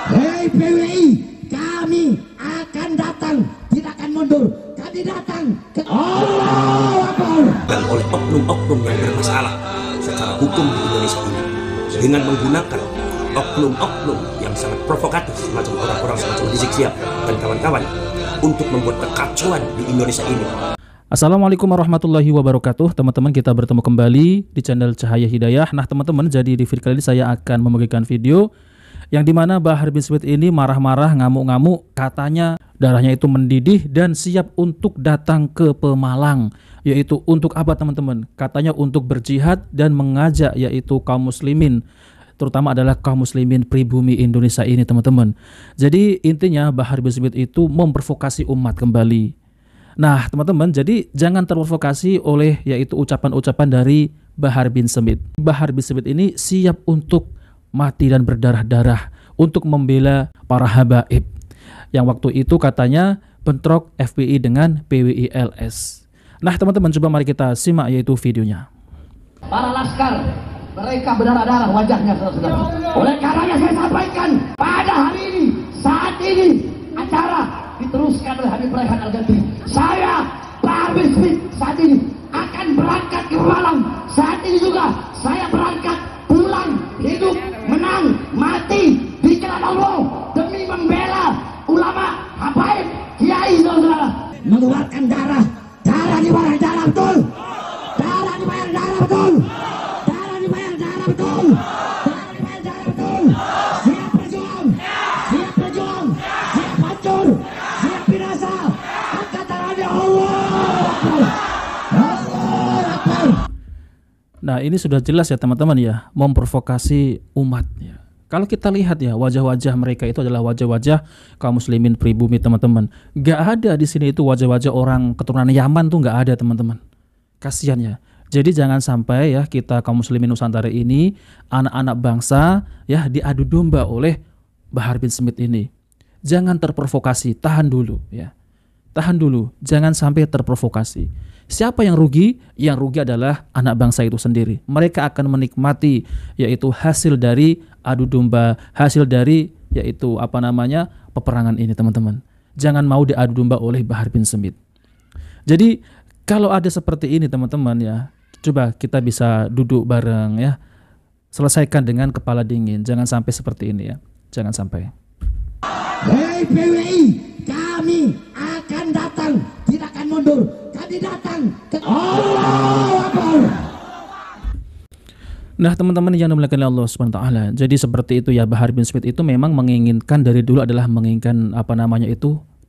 Hei PWI, kami akan datang, tidak akan mundur. Kami datang ke Allahu Akbar. Dan oleh oknum-oknum yang bermasalah secara hukum di Indonesia ini, dengan menggunakan oknum-oknum yang sangat provokatif semacam orang-orang semacam Rizik Syihab dan kawan-kawan untuk membuat kekacauan di Indonesia ini. Assalamualaikum warahmatullahi wabarakatuh. Teman-teman, kita bertemu kembali di channel Cahaya Hidayah. Nah teman-teman, jadi di video kali ini saya akan membagikan video yang dimana Bahar bin Smith ini marah-marah, ngamuk-ngamuk, katanya darahnya itu mendidih dan siap untuk datang ke Pemalang. Yaitu untuk apa teman-teman? Katanya untuk berjihad dan mengajak yaitu kaum muslimin, terutama adalah kaum muslimin pribumi Indonesia ini teman-teman. Jadi intinya Bahar bin Smith itu memprovokasi umat kembali. Nah teman-teman, jadi jangan terprovokasi oleh yaitu ucapan-ucapan dari Bahar bin Smith. Bahar bin Smith ini siap untuk mati dan berdarah-darah untuk membela para habaib yang waktu itu katanya bentrok FPI dengan PWI-LS. Nah teman-teman, coba mari kita simak yaitu videonya. Para laskar, mereka berdarah-darah wajahnya, saudara-saudara. Oleh karenanya saya sampaikan pada hari ini, saat ini acara diteruskan oleh Habib Raihan Al-Gantri. Saya, Bahar bin Smith, saat ini akan berangkat ke Pemalang. Saat ini juga saya berangkat pulang, hidup, menang, mati di jalan Allah demi membela ulama, habaib, kiai, saudara. Mengeluarkan darah dibayar darah betul. Darah dibayar darah betul. Darah dibayar darah betul. Darah dibayar darah betul. Siap berjuang, siap berjuang, siap hancur, siap binasa. Angkat tangannya, Allah Akbar. Allah Akbar. Nah ini sudah jelas ya teman-teman ya, memprovokasi umat ya. Kalau kita lihat ya, wajah-wajah mereka itu adalah wajah-wajah kaum muslimin pribumi teman-teman. Gak ada di sini itu wajah-wajah orang keturunan Yaman tuh, gak ada teman-teman. Kasihan ya. Jadi jangan sampai ya kita kaum muslimin Nusantara ini, anak-anak bangsa ya diadu domba oleh Bahar bin Smith ini. Jangan terprovokasi, tahan dulu ya. Tahan dulu, jangan sampai terprovokasi. Siapa yang rugi? Yang rugi adalah anak bangsa itu sendiri. Mereka akan menikmati yaitu hasil dari adu domba, hasil dari yaitu peperangan ini teman-teman. Jangan mau diadu domba oleh Bahar bin Smith. Jadi kalau ada seperti ini teman-teman ya, coba kita bisa duduk bareng ya. Selesaikan dengan kepala dingin. Jangan sampai seperti ini ya. Jangan sampai. Hei PWI, kami akan datang, tidak akan mundur. Kami datang ke Allahu Akbar. Nah teman-teman yang dimuliakan Allah Subhanahu wa taala. Jadi seperti itu ya, Bahar bin Smith itu memang menginginkan dari dulu adalah menginginkan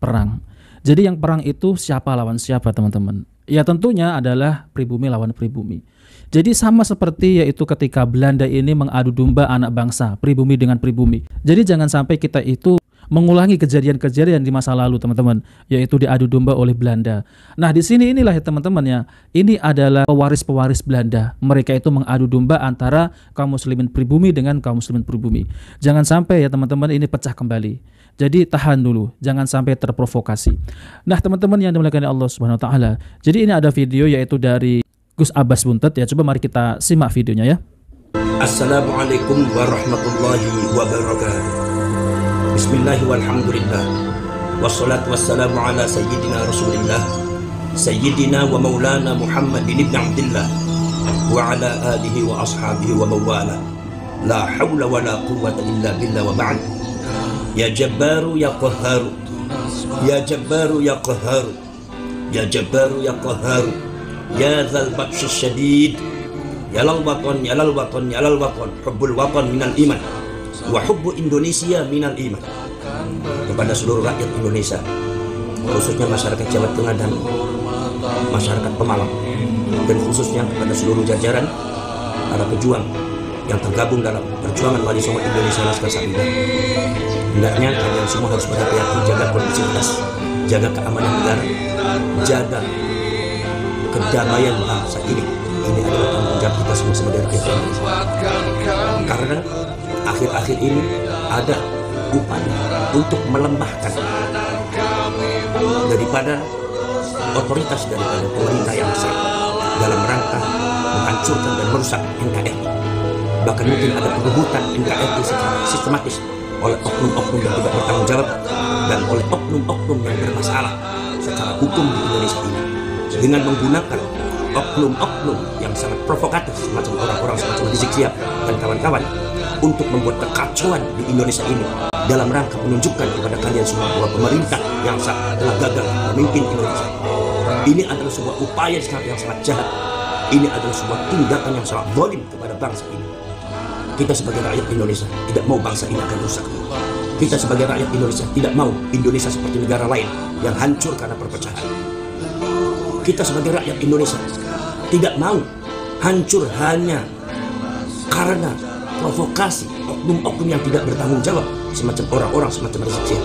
perang. Jadi yang perang itu siapa lawan siapa teman-teman? Ya tentunya adalah pribumi lawan pribumi. Jadi sama seperti yaitu ketika Belanda ini mengadu domba anak bangsa, pribumi dengan pribumi. Jadi jangan sampai kita itu mengulangi kejadian-kejadian di masa lalu teman-teman, yaitu diadu domba oleh Belanda. Nah di sini inilah ya teman-teman ya, ini adalah pewaris-pewaris Belanda. Mereka itu mengadu domba antara kaum muslimin pribumi dengan kaum muslimin pribumi. Jangan sampai ya teman-teman ini pecah kembali. Jadi tahan dulu, jangan sampai terprovokasi. Nah teman-teman yang dimuliakan Allah Subhanahu wa taala. Jadi ini ada video yaitu dari Gus Abbas Buntet ya. Coba mari kita simak videonya ya. Assalamualaikum warahmatullahi wabarakatuh. Bismillah walhamdulillah. Wassalatu wassalamu ala sayyidina Rasulillah, sayyidina wa maulana Muhammad bin Abdullah wa ala alihi wa ashabihi wa mawala. La hawla wa la quwwata illa billah wa ba'd. Ya Jabbaru ya Qahharu, ya Jabbaru ya Qahharu, ya Jabbaru ya Qahharu, ya Dzal Batsyis Syadid, ya lal watan, ya lal watan, ya lal watan, hubbul watan minal iman wa hubbu Indonesia minal iman. Kepada seluruh rakyat Indonesia, khususnya masyarakat Jawa Tengah dan masyarakat Pemalang, dan khususnya kepada seluruh jajaran para pejuang yang tergabung dalam perjuangan Wali Songo Indonesia Laskar Sa'ida. Hendaknya kalian semua harus berhati-hati, jaga kondusivitas, jaga keamanan negara, jaga kedamaian bangsa ini. Ini adalah tanggung jawab kita semua sebagai rakyat Indonesia. Karena akhir-akhir ini ada upaya untuk melembahkan daripada otoritas daripada pemerintah yang sah dalam rangka menghancurkan dan merusak NKRI. Bahkan mungkin ada perebutan NKRI secara sistematis oleh oknum-oknum yang tidak bertanggung jawab dan oleh oknum-oknum yang bermasalah secara hukum di Indonesia ini, dengan menggunakan oknum-oknum yang sangat provokatif semacam orang-orang semacam Rizik Syihab dan kawan-kawan untuk membuat kekacauan di Indonesia ini dalam rangka menunjukkan kepada kalian semua bahwa pemerintah yang telah gagal memimpin Indonesia. Ini adalah sebuah upaya yang sangat jahat. Ini adalah sebuah tindakan yang sangat zalim kepada bangsa ini. Kita sebagai rakyat Indonesia tidak mau bangsa ini akan rusak. Kita sebagai rakyat Indonesia tidak mau Indonesia seperti negara lain yang hancur karena perpecahan. Kita sebagai rakyat Indonesia tidak mau hancur hanya karena provokasi oknum-oknum yang tidak bertanggung jawab semacam orang-orang semacam Rizik Syihab.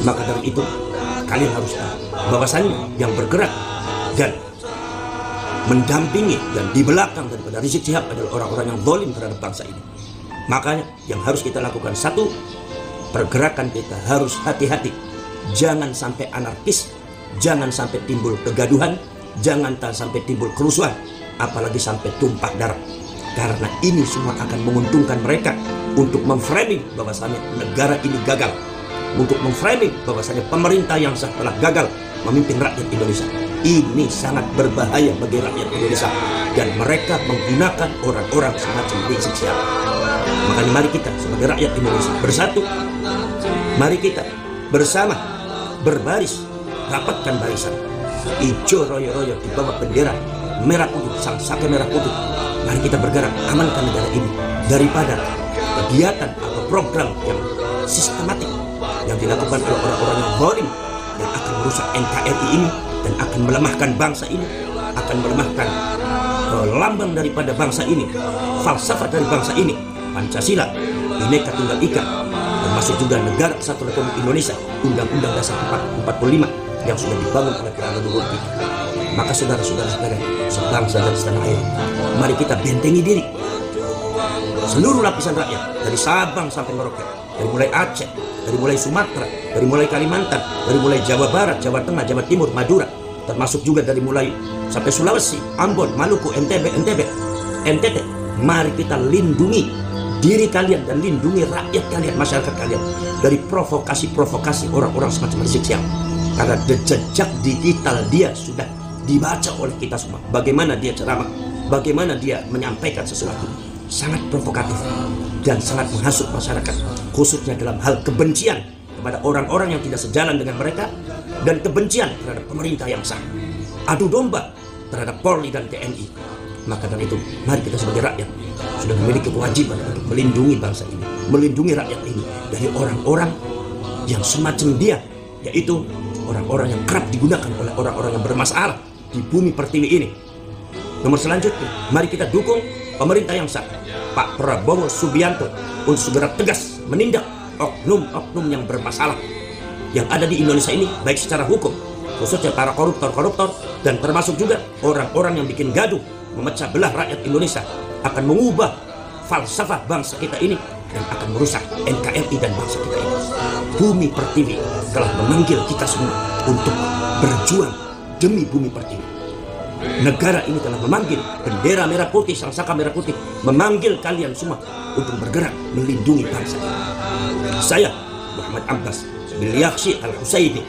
Maka dari itu kalian harus tahu bahwasannya yang bergerak dan mendampingi dan di belakang daripada Rizik Syihab adalah orang-orang yang zalim terhadap bangsa ini. Makanya yang harus kita lakukan, satu, pergerakan kita harus hati-hati. Jangan sampai anarkis, jangan sampai timbul kegaduhan, jangan sampai timbul kerusuhan, apalagi sampai tumpah darah. Karena ini semua akan menguntungkan mereka untuk memframing bahwasannya negara ini gagal, untuk memframing bahwasannya pemerintah yang telah gagal memimpin rakyat Indonesia. Ini sangat berbahaya bagi rakyat Indonesia dan mereka menggunakan orang-orang semacam Rizik Syihab. Makanya mari kita sebagai rakyat Indonesia bersatu, mari kita bersama berbaris, rapatkan barisan, hijau royo-royo di bawah bendera merah putih, sang saka merah putih. Mari kita bergerak amankan negara ini daripada kegiatan atau program yang sistematik yang dilakukan oleh orang-orang yang zalim yang akan merusak NKRI ini dan akan melemahkan bangsa ini, akan melemahkan lambang daripada bangsa ini, falsafah dari bangsa ini, Pancasila, Bhinneka Tunggal Ika, termasuk juga Negara Kesatuan Republik Indonesia, Undang-Undang Dasar 45 yang sudah dibangun oleh para leluhur kita. Maka saudara-saudara sekalian, sebangsa dan setanah air, mari kita bentengi diri. Seluruh lapisan rakyat, dari Sabang sampai Merauke, dari mulai Aceh, dari mulai Sumatera, dari mulai Kalimantan, dari mulai Jawa Barat, Jawa Tengah, Jawa Timur, Madura, termasuk juga dari mulai sampai Sulawesi, Ambon, Maluku, NTT. Mari kita lindungi diri kalian dan lindungi rakyat kalian, masyarakat kalian dari provokasi-provokasi orang-orang semacam Rizik Syihab. Karena jejak digital dia sudah dibaca oleh kita semua. Bagaimana dia ceramah, bagaimana dia menyampaikan sesuatu, sangat provokatif dan sangat menghasut masyarakat, khususnya dalam hal kebencian kepada orang-orang yang tidak sejalan dengan mereka dan kebencian terhadap pemerintah yang sah, adu domba terhadap Polri dan TNI. Maka dari itu, mari kita sebagai rakyat sudah memiliki kewajiban untuk melindungi bangsa ini, melindungi rakyat ini dari orang-orang yang semacam dia, yaitu orang-orang yang kerap digunakan oleh orang-orang yang bermasalah di bumi pertiwi ini. Nomor selanjutnya, mari kita dukung pemerintah yang sah, Pak Prabowo Subianto, untuk segera tegas menindak oknum-oknum yang bermasalah yang ada di Indonesia ini, baik secara hukum, khususnya para koruptor-koruptor, dan termasuk juga orang-orang yang bikin gaduh, memecah belah rakyat Indonesia, akan mengubah falsafah bangsa kita ini dan akan merusak NKRI dan bangsa kita ini. Bumi Pertiwi telah memanggil kita semua untuk berjuang demi Bumi Pertiwi. Negara ini telah memanggil bendera merah putih, sang saka merah putih, memanggil kalian semua untuk bergerak melindungi bangsa ini. Saya Muhammad Abbas bin Yakhshi Al-Husaini,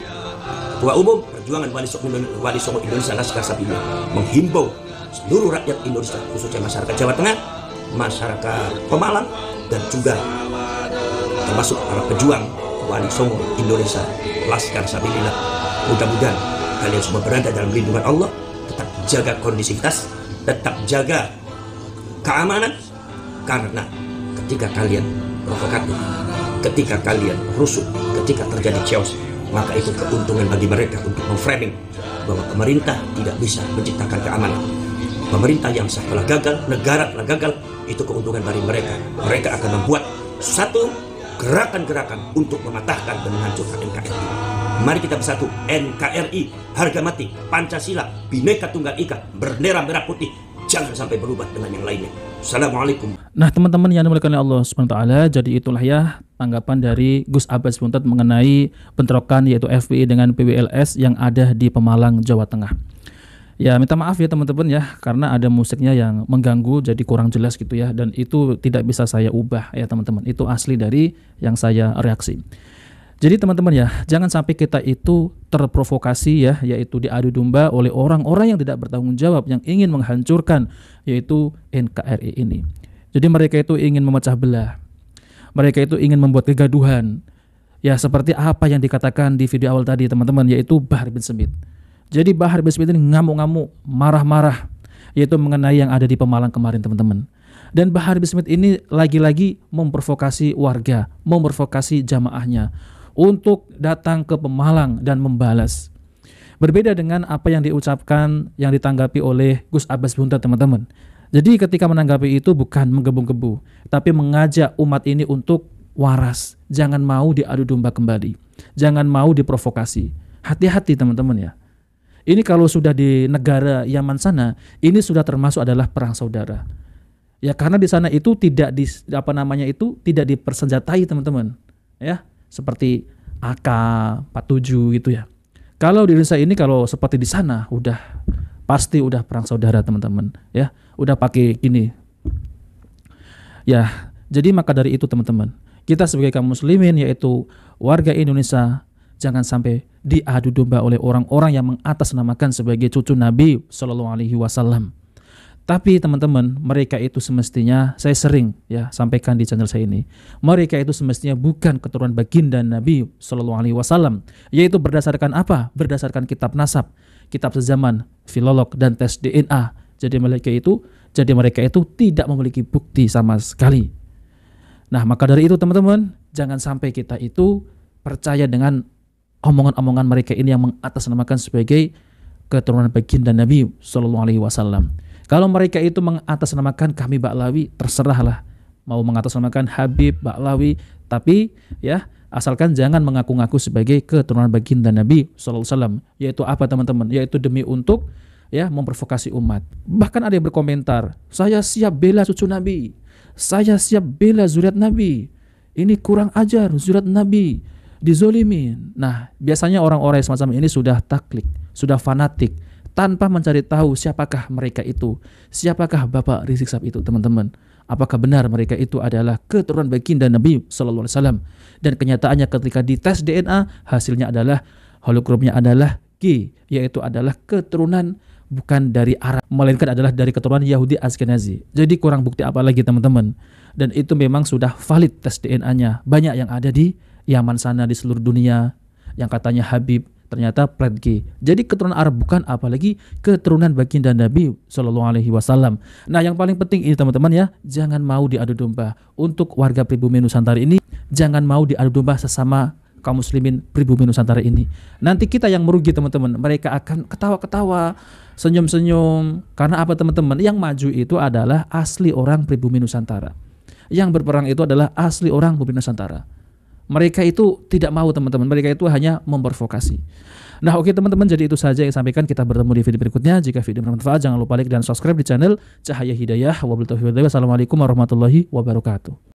Ketua Umum Perjuangan Wali Songo Indonesia Laskar Sabina, menghimbau seluruh rakyat Indonesia, khususnya masyarakat Jawa Tengah, masyarakat Pemalang, dan juga termasuk para pejuang Wali Songo Indonesia Laskar Sabina. Mudah-mudahan kalian semua berada dalam lindungan Allah, tetap jaga kondisivitas, tetap jaga keamanan, karena ketika kalian provokatif, ketika kalian rusuh, ketika terjadi chaos, maka itu keuntungan bagi mereka untuk memframing bahwa pemerintah tidak bisa menciptakan keamanan. Pemerintah yang sah telah gagal, negara telah gagal, itu keuntungan bagi mereka. Mereka akan membuat satu gerakan-gerakan untuk mematahkan dan menghancurkan NKRI. Mari kita bersatu, NKRI, harga mati, Pancasila, Bhinneka Tunggal Ika, bendera merah putih, jangan sampai berubah dengan yang lainnya. Assalamualaikum. Nah teman-teman yang dimuliakan oleh Allah SWT, jadi itulah ya tanggapan dari Gus Abbas Buntet mengenai bentrokan yaitu FPI dengan PWLS yang ada di Pemalang, Jawa Tengah. Ya minta maaf ya teman-teman ya, karena ada musiknya yang mengganggu jadi kurang jelas gitu ya, dan itu tidak bisa saya ubah ya teman-teman, itu asli dari yang saya reaksi. Jadi teman-teman ya, jangan sampai kita itu terprovokasi ya, yaitu diadu domba oleh orang-orang yang tidak bertanggung jawab, yang ingin menghancurkan yaitu NKRI ini. Jadi mereka itu ingin memecah belah, mereka itu ingin membuat kegaduhan. Ya seperti apa yang dikatakan di video awal tadi teman-teman, yaitu Bahar bin Smith. Jadi Bahar bin Smith ini ngamuk-ngamuk, marah-marah, yaitu mengenai yang ada di Pemalang kemarin teman-teman. Dan Bahar bin Smith ini lagi-lagi memprovokasi warga, memprovokasi jamaahnya untuk datang ke Pemalang dan membalas. Berbeda dengan apa yang diucapkan, yang ditanggapi oleh Gus Abbas Bunta teman-teman. Jadi ketika menanggapi itu bukan menggebu-gebu, tapi mengajak umat ini untuk waras, jangan mau diadu domba kembali, jangan mau diprovokasi. Hati-hati teman-teman ya. Ini kalau sudah di negara Yaman sana, ini sudah termasuk adalah perang saudara. Ya karena di sana itu tidak tidak dipersenjatai teman-teman. Ya, seperti AK-47 gitu ya. Kalau di Indonesia ini kalau seperti di sana pasti udah perang saudara teman-teman, ya. Udah pakai gini. Ya, jadi maka dari itu teman-teman, kita sebagai kaum muslimin yaitu warga Indonesia jangan sampai diadu domba oleh orang-orang yang mengatasnamakan sebagai cucu Nabi Shallallahu Alaihi Wasallam. Tapi teman-teman, mereka itu semestinya, saya sering ya sampaikan di channel saya ini, mereka itu semestinya bukan keturunan baginda Nabi Shallallahu Alaihi Wasallam, yaitu berdasarkan apa? Berdasarkan kitab nasab, kitab sezaman, filolog dan tes DNA. Jadi mereka itu tidak memiliki bukti sama sekali. Nah maka dari itu teman-teman, jangan sampai kita itu percaya dengan omongan-omongan mereka ini yang mengatasnamakan sebagai keturunan baginda Nabi Shallallahu Alaihi Wasallam. Kalau mereka itu mengatasnamakan kami Ba'lawi, terserahlah mau mengatasnamakan Habib Ba'lawi, tapi ya asalkan jangan mengaku-ngaku sebagai keturunan baginda Nabi Shallallahu Alaihi Wasallam. Yaitu apa teman-teman? Yaitu demi untuk ya memprovokasi umat. Bahkan ada yang berkomentar, saya siap bela cucu Nabi, saya siap bela zuriat Nabi. Ini kurang ajar zuriat Nabi, dizolimin. Nah, biasanya orang-orang semacam ini sudah taklid, sudah fanatik, tanpa mencari tahu siapakah mereka itu, siapakah Bapak Rizik Syihab itu teman-teman. Apakah benar mereka itu adalah keturunan baginda Nabi Sallallahu Alaihi Wasallam? Dan kenyataannya ketika dites DNA, hasilnya adalah holografnya adalah G, yaitu adalah keturunan bukan dari Arab, melainkan adalah dari keturunan Yahudi Ashkenazi. Jadi kurang bukti apa lagi teman-teman. Dan itu memang sudah valid tes DNA-nya. Banyak yang ada di Yaman sana, di seluruh dunia, yang katanya Habib, ternyata plat G. Jadi keturunan Arab bukan, apalagi keturunan baginda Nabi Shallallahu Alaihi Wasallam. Nah yang paling penting ini teman-teman ya, jangan mau diadu domba. Untuk warga pribumi Nusantara ini, jangan mau diadu domba sesama kaum muslimin pribumi Nusantara ini. Nanti kita yang merugi teman-teman. Mereka akan ketawa-ketawa, senyum-senyum. Karena apa teman-teman? Yang maju itu adalah asli orang pribumi Nusantara. Yang berperang itu adalah asli orang pribumi Nusantara. Mereka itu tidak mau teman-teman. Mereka itu hanya memprovokasi. Nah oke teman-teman, jadi itu saja yang sampaikan. Kita bertemu di video berikutnya. Jika video bermanfaat, jangan lupa like dan subscribe di channel Cahaya Hidayah. Wabillahi taufiq wal hidayah. Wassalamualaikum warahmatullahi wabarakatuh.